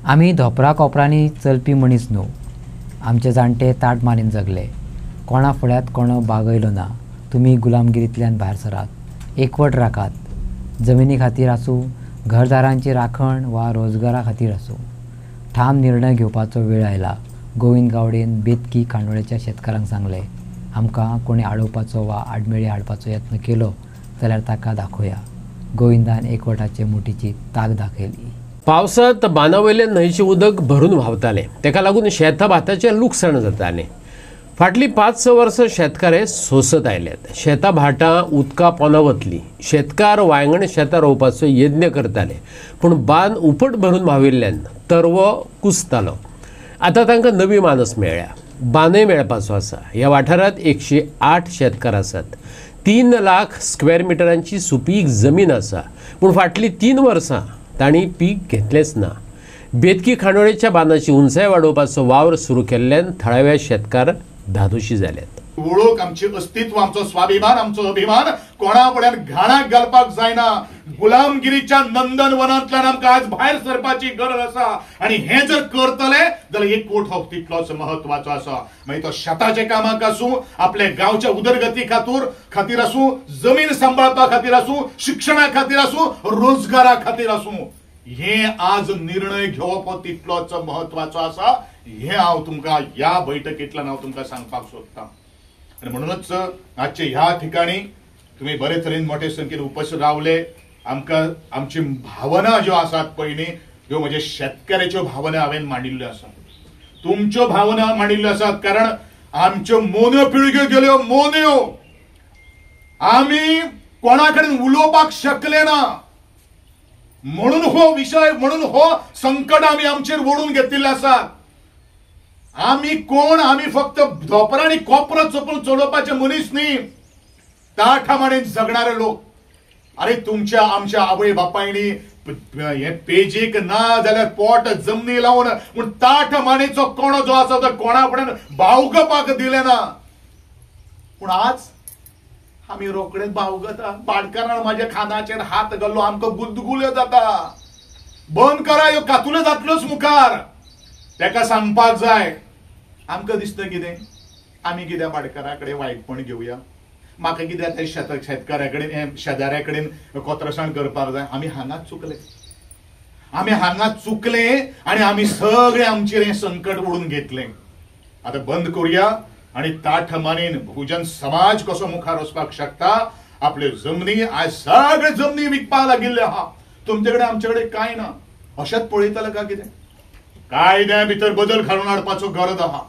आमी धोपरा कोपरांनी चलपी मनीस न्हू. आमचे जाणटे ताट मारीन जगले. कोणा फुड्यांत कोणो बागयलो ना. तुमी गुलामगिरींतल्यान भायर सरात. एकवट राखात. जमिनी खातीर आसूं, घरदारांची राखण वा रोजगारा खातीर आसूं. ठाम निर्णय घेवपाचो वेळ आयला. गोविंद गावडेन बेतकी खांडोळेच्या शेतकारांक सांगलें, आमकां कोणी आडोवपाचो वा आडमेळी हाडपाचो यत्न केलो जाल्यार ताका दाखोवया. गोविंदान एकवटाचे मुठीची ताक दाखयली. पावसांत बांदावयलें न्हंयचें उदक भरून व्हांवतालें. ताका लागून शेतां भाताचें लुकसाण जातालें. फाटलीं 5-6 वर्सां शेतकार सोंसत आयल्यात. शेतां भाटां उदका पोंदां वतलीं. शेतकार वांयगण शेतां रोवपाचो यत्न करताले, पूण बांद उपट भरून व्हांविल्ल्यान तरवो कुसतालो. आतां तांकां नवी मानस मेळ्ळ्या. बांदय मेळपाचो आसा. ह्या वाठारांत 108 शेतकार आसात. 3 लाख स्क्वेअर मिटरांची सुपीक जमीन आसा, पूण फाटलीं 3 वर्सां तांणी पीक घेतलेंच ना. बेतकी खांडोळेच्या बांदाची उंचाय वाडोवपाचो वावर सुरू केल्ल्यान थळाव्या शेतकार धादोशी जाल्यात. वळख आमची अस्तित्व, आमचो स्वाभिमान, आमचो अभिमान कोणा फुड्यान घाणाक घालपाक जायना. गुलामगिरीच्या नंदनवनांतल्यान आमकां आज भायर सरपाची गरज आसा. आनी हे जर करतले जाल्यार एकवट हो तितलोच महत्वाचो आसा. मागीर तो शेताच्या कामाक आसूं, आपल्या गांवच्या उदरगती खातीर आसूं, जमीन सांबाळपा खातीर आसूं, शिक्षणा खातीर आसूं, रोजगारा खातीर आसूं, हे आज निर्णय घेवप हो तितलोच महत्वाचो आसा. हे हांव तुमकां ह्या बैठकींतल्यान हांव तुमकां सांगपाक सोदतां. आणि म्हणूनच आजचे ह्या ठिकाणी तुम्ही बरे तरेन मोठे संख्येन उपस्थित रावले. आमकां आमची भावना ज्यो आसात पयलीं ह्यो म्हणजे शेतकऱ्याच्यो भावना हांवें मांडिल्ल्यो आसात. तुमच्यो भावना मांडिल्ल्यो आसात. कारण आमच्यो मोन्यो पिळग्यो गेल्यो, मोन्यो आमी कोणा कडेन उलोवपाक शकले ना. म्हणून हो विषय, म्हणून हो संकट आमी आमचेर ओडून घेतिल्ले आसात. आमी कोण? आमी फक्त धोपरा आनी कोपरो चोपून चलोवपाचे मनीस न्ही, ताठमाणेन जगणारे लोक. अरे तुमच्या आमच्या आवय बापायनी हे पेजीक ना जाल्यार पोट जमनी लावन पूण ताठमाणेचो कोणो जो आसा तो कोणा फुड्यान बावगपाक दिले ना. पूण आज आमी रोखडेच बावगता. पाडकारान म्हाज्या खांदाचेर हात घाल्लो, आमकां गुदगुल्यो जाता. बंद करा, ह्यो कातुल्यो जातल्योच मुखार. ताका सांगपाक जाय. आमकां दिसता कितें, आमी कित्याक पाडकारा कडेन वायटपण घेवया. म्हाका कित्याक ते शेतकाऱ्या कडेन शेजाऱ्या कडेन कोत्रसाण करपाक जाय. आमी हांगाच चुकले. आमी हांगाच चुकले आनी आमी सगळे आमचेर हें संकट ओडून घेतलें. आतां बंद करुया आनी ताठमानेन बहुजन समाज कसो मुखार वचपाक शकता. आपल्यो जमनी आज सगळे जमनी विकपाक लागिल्ले आहा. तुमचे कडेन आमचे कडेन कांय ना अशेंच पळयतले काय कितें? कायद्या भितर बदल घालून हाडपाचो गरज आहा.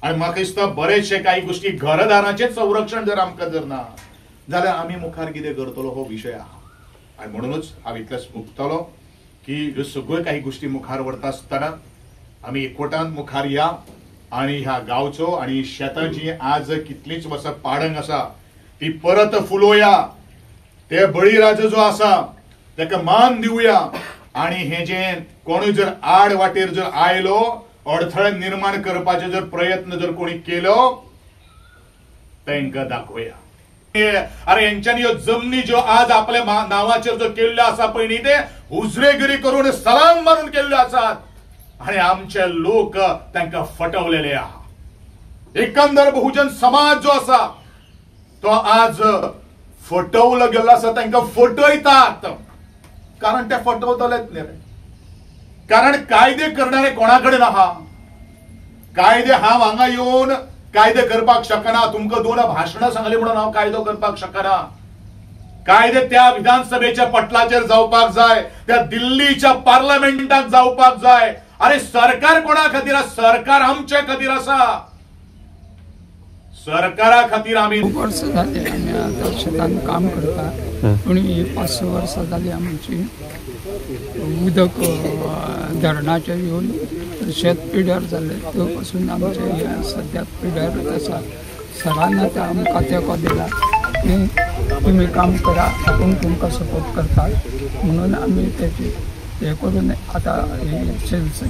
आनी म्हाका दिसता बरेचशे काही गोष्टी घरदारांचें संरक्षण जर आमकां जर ना जाल्यार आमी मुखार कितें करतलो हो विशय आहा. आनी म्हणूनच हांव इतलेंच मुक्तलो की ह्यो सगळ्यो काही गोष्टी मुखार व्हरता आसतना आमी एकवटान मुखार या आनी ह्या गांवचो आनी शेतां जी आज कितलींच वर्सां पाडंग आसा ती परत फुलोवया. ते बळीराजा जो आसा ताका मान दिवया. आनी हे जे कोणूय जर आड वाटेर जर आयलो, अडथळे निर्माण करपाचे जर प्रयत्न जर कोणी केलो, तांकां दाखोवया. अरे यांच्यानी ह्यो जमनी ज्यो आज आपल्या नावाचेर ज्यो केल्ल्यो आसा पळय न्ही, ते हुजरेगिरी करून सलाम मारून केल्ल्यो आसात. आनी आमचे लोक तांकां फटवलेले आहा. एकंदर बहुजन समाज जो आसा तो आज फटवलो गेल्लो आसा. तांकां फटयतात कारण ते फटवतलेच न्ही. कारण कायदे करणारे कोणाकडेन आहा. कायदे हांव हांगा येवन कायदे करपाक शकना. तुमकां 2 भाशणां सांगली म्हणून हांव कायदो करपाक शकना. कायदे त्या विधानसभेच्या पटलाचेर जावपाक जाय, त्या दिल्लीच्या पार्लमेंटाक जावपाक जाय. अरे सरकार कोणा खातीर आसा? सरकार आमच्या खातीर आसा. सरकारा खातीर आमी वर्ष जाले आमी शेतान काम करता. पूण ही 5-6 वर्सां जाली आमची उदक धरणाचेर येवन शेत पिड्यार जाले. तो पासून आमचे सद्याक पिड्यार आसा. सरान आतां आमकां तेंको दिला की तुमी काम करा, आपूण तुमकां सपोर्ट करता. म्हणून आमी तेची हे करून आतां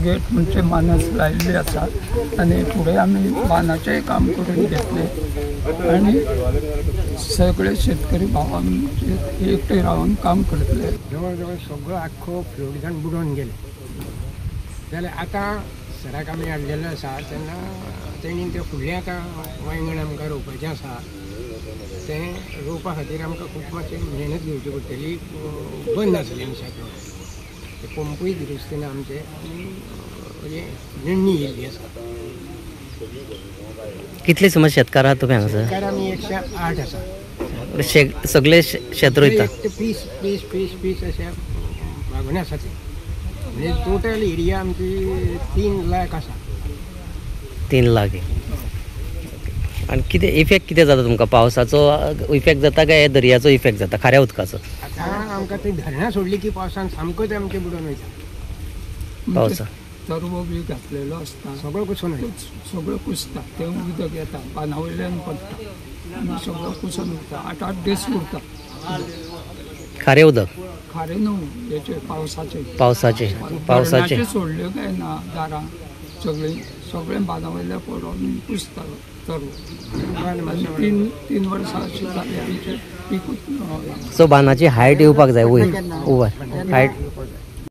गेट म्हणजे मानस लायिल्ली आसा. आनी फुडें आमी बांदाचेंय काम करून घेतले आनी सगळे शेतकरी भावांचे एकटे रावन काम करतले. जवळ जवळ सगळं आख्खो फ्लोरिडान बुडोवन गेले. जाल्यार आतां सराक आमी हाडलेलो आसा तेन्ना तेणी ते फुडल्याक वांयगण आमकां रोवपाचें आसा तें रोवपा खातीर आमकां खूब मातशी मेहनत घेवची पडटली बंद आसलें शेत ते पंपूय दुरुस्त ना आमचे आनी नडणी येयल्ली आसा कितले समज शेतकार आहात तुम्ही हांगासर शेतकार आमी 108 आसा सगळे शेत रोयता पीस पीस पीस पीस अशे भागोन आसा ते म्हणजे टोटल एरिया आमची 3 लाख आसा 3 लाख आणि कितें इफेक्ट कितें जाता तुमकां पावसाचो इफेक्ट जाता काय दर्याचो इफेक्ट जाता खाऱ्या उदकाचो आतां आमकां ती धरणां सोडली की पावसान सामकोच आमचे बुडोवन वयता पावसा तरवो बी घातलेलो आसता सगळो कुसून वयता सगळं कुसता तें उदक येता बांदावयल्यान पडटा आनी सगळं कुसून उरता 8 दीस उरता खारें उदक खारें न्हू हेचे पावसाचे पावसाचे सोडल्यो काय ना दारां सगळें बांदावयल्या पडून कुसता तरवो आनी 3 वर्सां अशी जाली आमचे पीकूच सो बांदाची हायट येवपाक जाय वयर हायट